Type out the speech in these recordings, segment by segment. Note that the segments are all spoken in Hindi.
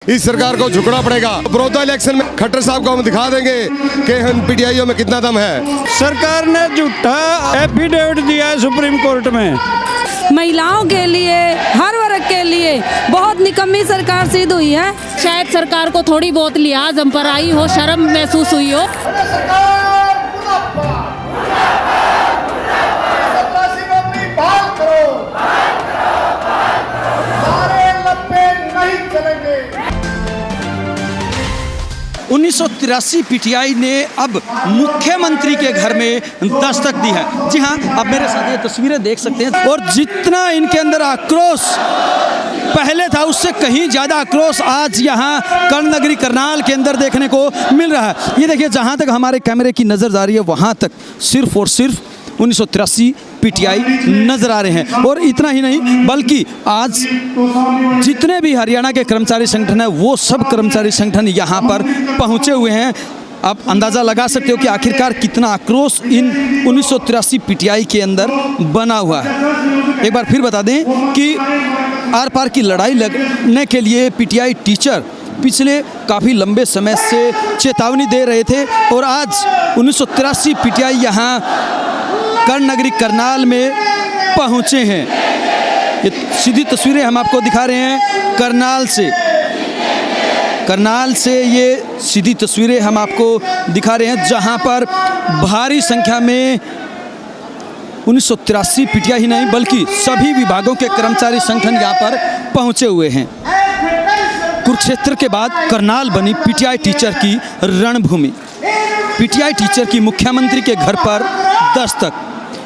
इस सरकार को झुकना पड़ेगा। बड़ौदा इलेक्शन में खट्टर साहब को हम दिखा देंगे कि हम पीटीआईओ में कितना दम है। सरकार ने झूठा एफिडेविट दिया है सुप्रीम कोर्ट में। महिलाओं के लिए, हर वर्ग के लिए बहुत निकम्मी सरकार सिद्ध हुई है। शायद सरकार को थोड़ी बहुत लिहाज हम पर आई हो, शर्म महसूस हुई हो। उन्नीस सौ 83 पीटीआई ने अब मुख्यमंत्री के घर में दस्तक दी है। जी हाँ, आप मेरे साथ ये तस्वीरें देख सकते हैं और जितना इनके अंदर आक्रोश पहले था उससे कहीं ज़्यादा आक्रोश आज यहाँ कर्णनगरी करनाल के अंदर देखने को मिल रहा है। ये देखिए, जहाँ तक हमारे कैमरे की नज़र जा रही है वहाँ तक सिर्फ और सिर्फ 1983 पीटीआई नजर आ रहे हैं। और इतना ही नहीं, बल्कि आज जितने भी हरियाणा के कर्मचारी संगठन हैं वो सब कर्मचारी संगठन यहाँ पर पहुँचे हुए हैं। आप अंदाज़ा लगा सकते हो कि आखिरकार कितना आक्रोश इन 1983 पीटीआई के अंदर बना हुआ है। एक बार फिर बता दें कि आर पार की लड़ाई लड़ने के लिए पीटीआई टीचर पिछले काफ़ी लंबे समय से चेतावनी दे रहे थे और आज 1983 पीटीआई यहाँ कर्णनगरी करनाल में पहुँचे हैं। ये सीधी तस्वीरें हम आपको दिखा रहे हैं करनाल से ये सीधी तस्वीरें हम आपको दिखा रहे हैं, जहां पर भारी संख्या में 1983 पीटीआई ही नहीं बल्कि सभी विभागों के कर्मचारी संगठन यहां पर पहुंचे हुए हैं। कुरुक्षेत्र के बाद करनाल बनी पीटीआई टीचर की रणभूमि। पीटीआई टीचर की मुख्यमंत्री के घर पर दस्तक।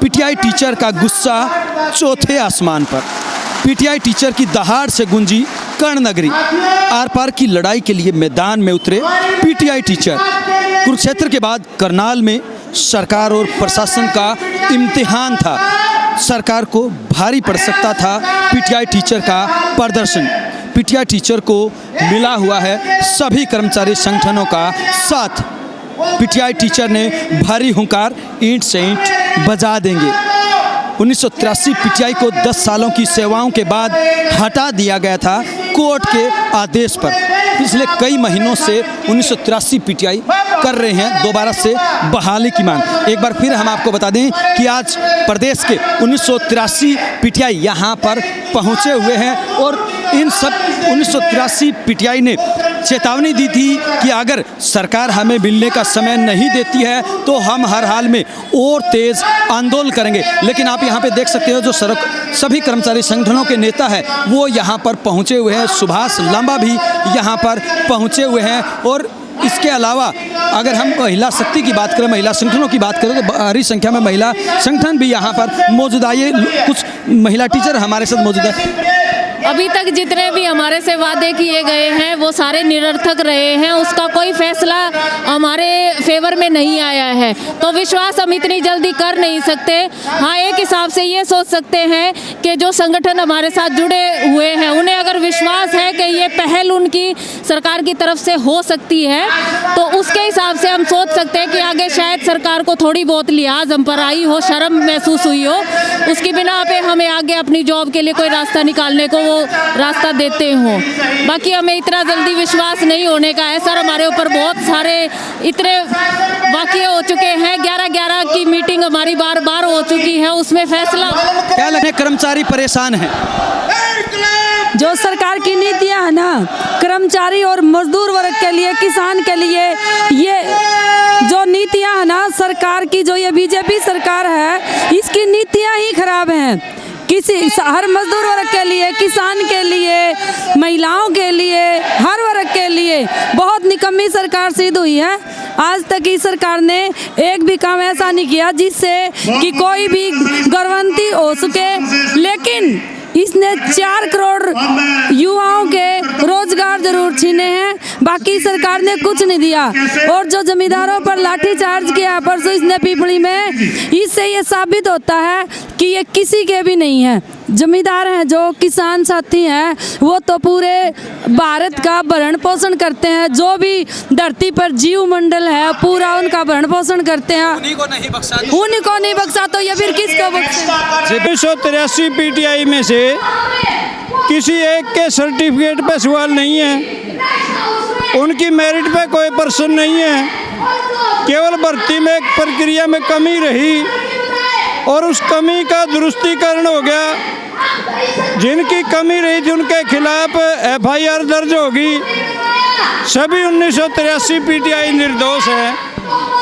पीटीआई टीचर का गुस्सा चौथे आसमान पर। पीटीआई टीचर की दहाड़ से गूंजी कर्णनगरी। आर पार की लड़ाई के लिए मैदान में उतरे पीटीआई टीचर। कुरुक्षेत्र के बाद करनाल में सरकार और प्रशासन का इम्तिहान था। सरकार को भारी पड़ सकता था पीटीआई टीचर का प्रदर्शन। पीटीआई टीचर को मिला हुआ है सभी कर्मचारी संगठनों का साथ। पीटीआई टीचर ने भारी हुंकार, ईंट से ईंट बजा देंगे। 1983 पीटीआई को 10 सालों की सेवाओं के बाद हटा दिया गया था कोर्ट के आदेश पर। पिछले कई महीनों से 1983 पीटीआई कर रहे हैं दोबारा से बहाली की मांग। एक बार फिर हम आपको बता दें कि आज प्रदेश के 1983 पीटीआई यहाँ पर पहुँचे हुए हैं और इन सब 1983 पीटीआई ने चेतावनी दी थी कि अगर सरकार हमें मिलने का समय नहीं देती है तो हम हर हाल में और तेज आंदोलन करेंगे। लेकिन आप यहाँ पे देख सकते हो जो सभी कर्मचारी संगठनों के नेता हैं वो यहाँ पर पहुँचे हुए हैं। सुभाष लांबा भी यहाँ पर पहुँचे हुए हैं। और इसके अलावा अगर हम महिला शक्ति की बात करें, महिला संगठनों की बात करें तो भारी संख्या में महिला संगठन भी यहाँ पर मौजूद है। ये कुछ महिला टीचर हमारे साथ मौजूद है। अभी तक जितने भी हमारे से वादे किए गए हैं वो सारे निरर्थक रहे हैं। उसका कोई फैसला हमारे फेवर में नहीं आया है, तो विश्वास हम इतनी जल्दी कर नहीं सकते। हाँ, एक हिसाब से ये सोच सकते हैं कि जो संगठन हमारे साथ जुड़े हुए हैं उन्हें अगर विश्वास है कि ये पहल उनकी सरकार की तरफ से हो सकती है तो उसके हिसाब से हम सोच सकते हैं कि आगे शायद सरकार को थोड़ी बहुत लिहाज हम पर आई हो, शर्म महसूस हुई हो, उसकी बिना पे हमें आगे अपनी जॉब के लिए कोई रास्ता निकालने को रास्ता देते हो। बाकी हमें इतना जल्दी विश्वास नहीं होने का है सर। हमारे ऊपर बहुत सारे इतने वाक़ये हो चुके हैं। 11-11 की मीटिंग हमारी बार हो चुकी है, उसमें फैसला क्या लगे? कर्मचारी परेशान हैं। जो सरकार की नीतियां है ना, कर्मचारी और मजदूर वर्ग के लिए, किसान के लिए, ये जो नीतियां है ना सरकार की, जो ये बीजेपी सरकार है इसकी नीतियां ही खराब हैं। हर मजदूर वर्ग के लिए, किसान के लिए, महिलाओं के लिए, हर वर्ग के लिए बहुत निकम्मी सरकार सिद्ध हुई है। आज तक इस सरकार ने एक भी काम ऐसा नहीं किया जिससे कि कोई भी गौरवंती हो सके। लेकिन इसने 4 करोड़ युवाओं के रोजगार जरूर छीने हैं, बाकी सरकार ने कुछ नहीं दिया। और जो जमींदारों पर लाठीचार्ज किया परसों इसने पिपली में, इससे ये साबित होता है कि ये किसी के भी नहीं है। जमींदार हैं, जो किसान साथी हैं, वो तो पूरे भारत का भरण पोषण करते हैं। जो भी धरती पर जीव मंडल है पूरा उनका भरण पोषण करते हैं। उन्हीं को नहीं बख्शा तो ये फिर किसको बख्शे? 1983 पीटीआई में से किसी एक के सर्टिफिकेट पे सवाल नहीं है। उनकी मेरिट पे कोई प्रश्न नहीं है, केवल भर्ती में एक प्रक्रिया में कमी रही और उस कमी का दुरुस्तीकरण हो गया। जिनकी कमी रही थी उनके खिलाफ FIR दर्ज होगी। सभी 1983 PTI निर्दोष हैं।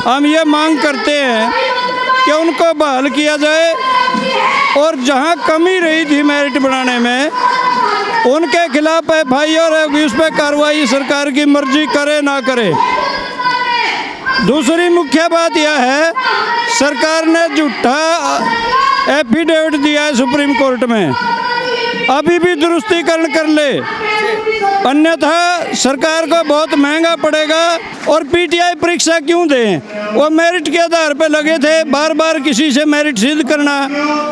हम ये मांग करते हैं कि उनको बहाल किया जाए और जहां कमी रही थी मेरिट बढ़ाने में उनके खिलाफ FIR है, उस पर कार्रवाई सरकार की मर्जी करे ना करे। दूसरी मुख्य बात यह है, सरकार ने झूठा एफिडेविट दिया है सुप्रीम कोर्ट में, अभी भी दुरुस्तीकरण कर ले, अन्यथा सरकार को बहुत महंगा पड़ेगा। और PTI परीक्षा क्यों दें? वो मेरिट के आधार पर लगे थे, बार बार किसी से मेरिट सिद्ध करना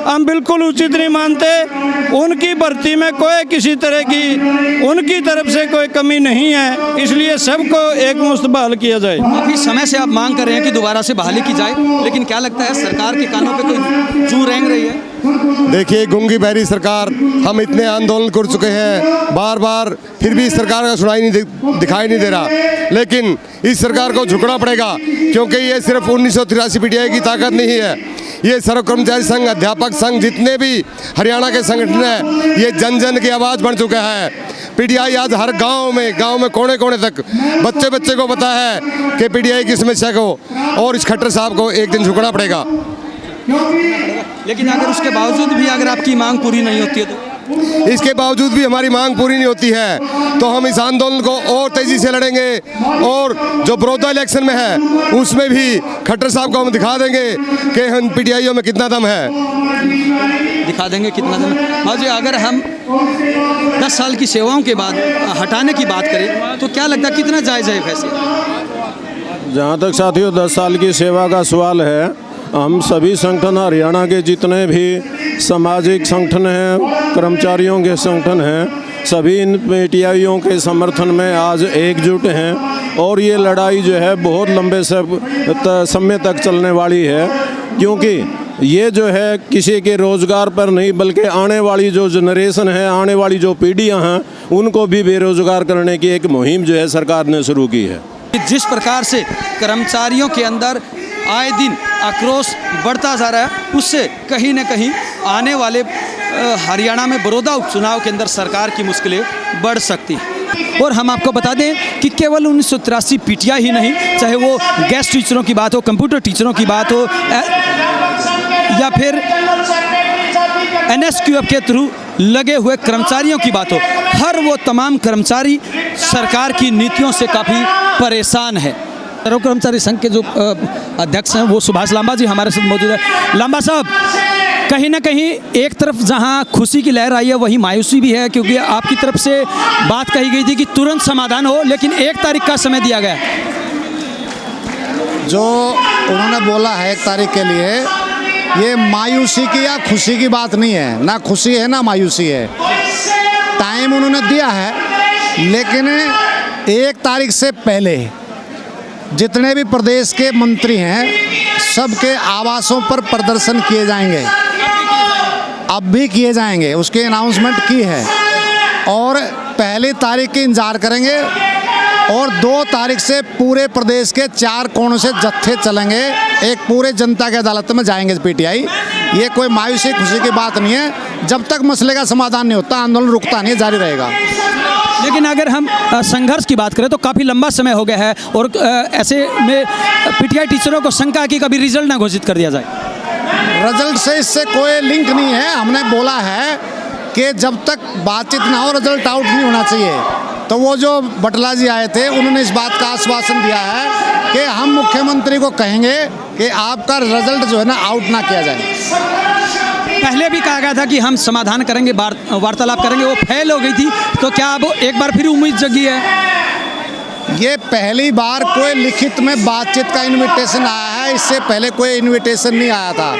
हम बिल्कुल उचित नहीं मानते। उनकी भर्ती में कोई किसी तरह की उनकी तरफ से कोई कमी नहीं है, इसलिए सबको एक मुश्त बहाल किया जाए। काफ़ी समय से आप मांग कर रहे हैं कि दोबारा से बहाली की जाए, लेकिन क्या लगता है सरकार के कानों पे कोई जू रेंग रही है? देखिए, गूंगी बहरी सरकार, हम इतने आंदोलन कर चुके हैं बार बार, फिर भी सरकार का सुनाई नहीं दिखाई नहीं दे रहा। लेकिन इस सरकार को झुकना पड़ेगा, क्योंकि ये सिर्फ 1983 PTI की ताकत नहीं है। ये सर्व कर्मचारी संघ, अध्यापक संघ, जितने भी हरियाणा के संगठन हैं, ये जन जन की आवाज़ बन चुका है। PTI आज हर गांव में कोने कोने तक बच्चे को पता है कि PTI की समस्या को, और इस खट्टर साहब को एक दिन झुकना पड़ेगा। लेकिन अगर उसके बावजूद भी अगर आपकी मांग पूरी नहीं होती है तो? इसके बावजूद भी हमारी मांग पूरी नहीं होती है तो हम इस आंदोलन को और तेजी से लड़ेंगे, और जो बड़ौदा इलेक्शन में है उसमें भी खट्टर साहब को हम दिखा देंगे कि हम PTIयों में कितना दम है। दिखा देंगे कितना दम है। हाँ जी, अगर हम 10 साल की सेवाओं के बाद हटाने की बात करें तो क्या लगता है कितना जायज़ है फैसला? जहाँ तक साथियों 10 साल की सेवा का सवाल है, हम सभी संगठन, हरियाणा के जितने भी सामाजिक संगठन हैं, कर्मचारियों के संगठन हैं, सभी इन PTIयों के समर्थन में आज एकजुट हैं। और ये लड़ाई जो है बहुत लंबे समय तक चलने वाली है, क्योंकि ये जो है किसी के रोज़गार पर नहीं, बल्कि आने वाली जो जनरेशन है, आने वाली जो पीढ़ियाँ हैं, उनको भी बेरोज़गार करने की एक मुहिम जो है सरकार ने शुरू की है। जिस प्रकार से कर्मचारियों के अंदर आए दिन आक्रोश बढ़ता जा रहा है, उससे कहीं न कहीं आने वाले हरियाणा में बड़ौदा उपचुनाव के अंदर सरकार की मुश्किलें बढ़ सकती हैं। और हम आपको बता दें कि केवल 1983 PTI ही नहीं, चाहे वो गेस्ट टीचरों की बात हो, कंप्यूटर टीचरों की बात हो, या फिर NSQF के थ्रू लगे हुए कर्मचारियों की बात हो, हर वो तमाम कर्मचारी सरकार की नीतियों से काफ़ी परेशान है। सर्व कर्मचारी संघ के जो अध्यक्ष हैं वो सुभाष लांबा जी हमारे साथ मौजूद है। लांबा साहब, कहीं ना कहीं एक तरफ जहां खुशी की लहर आई है वहीं मायूसी भी है, क्योंकि आपकी तरफ से बात कही गई थी कि तुरंत समाधान हो, लेकिन 1 तारीख का समय दिया गया। जो उन्होंने बोला है 1 तारीख के लिए, ये मायूसी की या खुशी की बात नहीं है, ना खुशी है ना मायूसी है। टाइम उन्होंने दिया है, लेकिन 1 तारीख से पहले जितने भी प्रदेश के मंत्री हैं सबके आवासों पर प्रदर्शन किए जाएंगे, अब भी किए जाएंगे, उसकी अनाउंसमेंट की है। और 1 तारीख की इंतजार करेंगे और 2 तारीख से पूरे प्रदेश के 4 कोनों से जत्थे चलेंगे, एक पूरे जनता की अदालत में जाएंगे PTI। ये कोई मायूसी खुशी की बात नहीं है। जब तक मसले का समाधान नहीं होता आंदोलन रुकता नहीं, जारी रहेगा। लेकिन अगर हम संघर्ष की बात करें तो काफ़ी लंबा समय हो गया है, और ऐसे में PTI टीचरों को शंका की कभी रिजल्ट ना घोषित कर दिया जाए। रिजल्ट से इससे कोई लिंक नहीं है। हमने बोला है कि जब तक बातचीत ना हो रिजल्ट आउट नहीं होना चाहिए। तो वो जो बटला जी आए थे उन्होंने इस बात का आश्वासन दिया है कि हम मुख्यमंत्री को कहेंगे कि आपका रिजल्ट जो है ना आउट ना किया जाए। पहले भी कहा गया था कि हम समाधान करेंगे, वार्तालाप करेंगे, वो फेल हो गई थी, तो क्या अब एक बार फिर उम्मीद जगी है? ये पहली बार कोई लिखित में बातचीत का इनविटेशन आया है, इससे पहले कोई इनविटेशन नहीं आया था।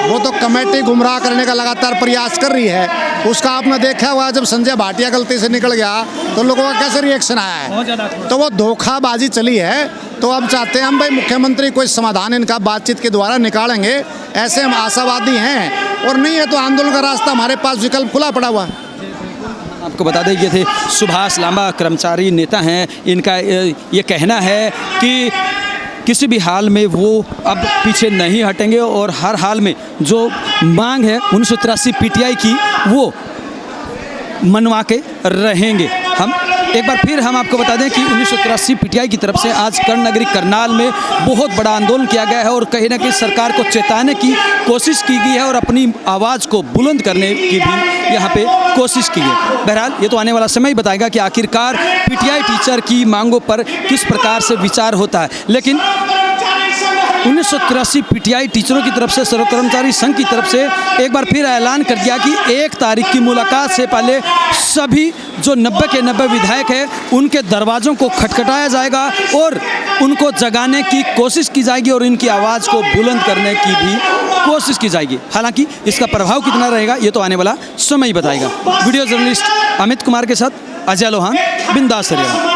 वो तो कमेटी गुमराह करने का लगातार प्रयास कर रही है। उसका आपने देखा हुआ, जब संजय भाटिया गलती से निकल गया तो लोगों का कैसे रिएक्शन आया है, तो वो धोखाबाजी चली है। तो अब चाहते हैं हम भाई मुख्यमंत्री कोई समाधान इनका बातचीत के द्वारा निकालेंगे, ऐसे हम आशावादी हैं। और नहीं है तो आंदोलन का रास्ता हमारे पास विकल्प खुला पड़ा हुआ है। आपको बता दें ये थे सुभाष लांबा, कर्मचारी नेता हैं। इनका ये कहना है कि किसी भी हाल में वो अब पीछे नहीं हटेंगे और हर हाल में जो मांग है 1983 पीटीआई की वो मनवा के रहेंगे। हम एक बार फिर हम आपको बता दें कि 1983 पीटीआई की तरफ से आज कर्णनगरी करनाल में बहुत बड़ा आंदोलन किया गया है और कहीं ना कहीं सरकार को चेताने की कोशिश की गई है और अपनी आवाज़ को बुलंद करने की भी यहाँ पे कोशिश की है। बहरहाल ये तो आने वाला समय ही बताएगा कि आखिरकार पीटीआई टीचर की मांगों पर किस प्रकार से विचार होता है। लेकिन 1983 पीटीआई टीचरों की तरफ से, सर्व कर्मचारी संघ की तरफ से एक बार फिर ऐलान कर दिया कि 1 तारीख की मुलाकात से पहले सभी जो 90 के 90 विधायक हैं उनके दरवाज़ों को खटखटाया जाएगा और उनको जगाने की कोशिश की जाएगी और इनकी आवाज़ को बुलंद करने की भी कोशिश की जाएगी। हालांकि इसका प्रभाव कितना रहेगा ये तो आने वाला समय ही बताएगा। वीडियो जर्नलिस्ट अमित कुमार के साथ अजय लोहान, बिंदास हरियाणा।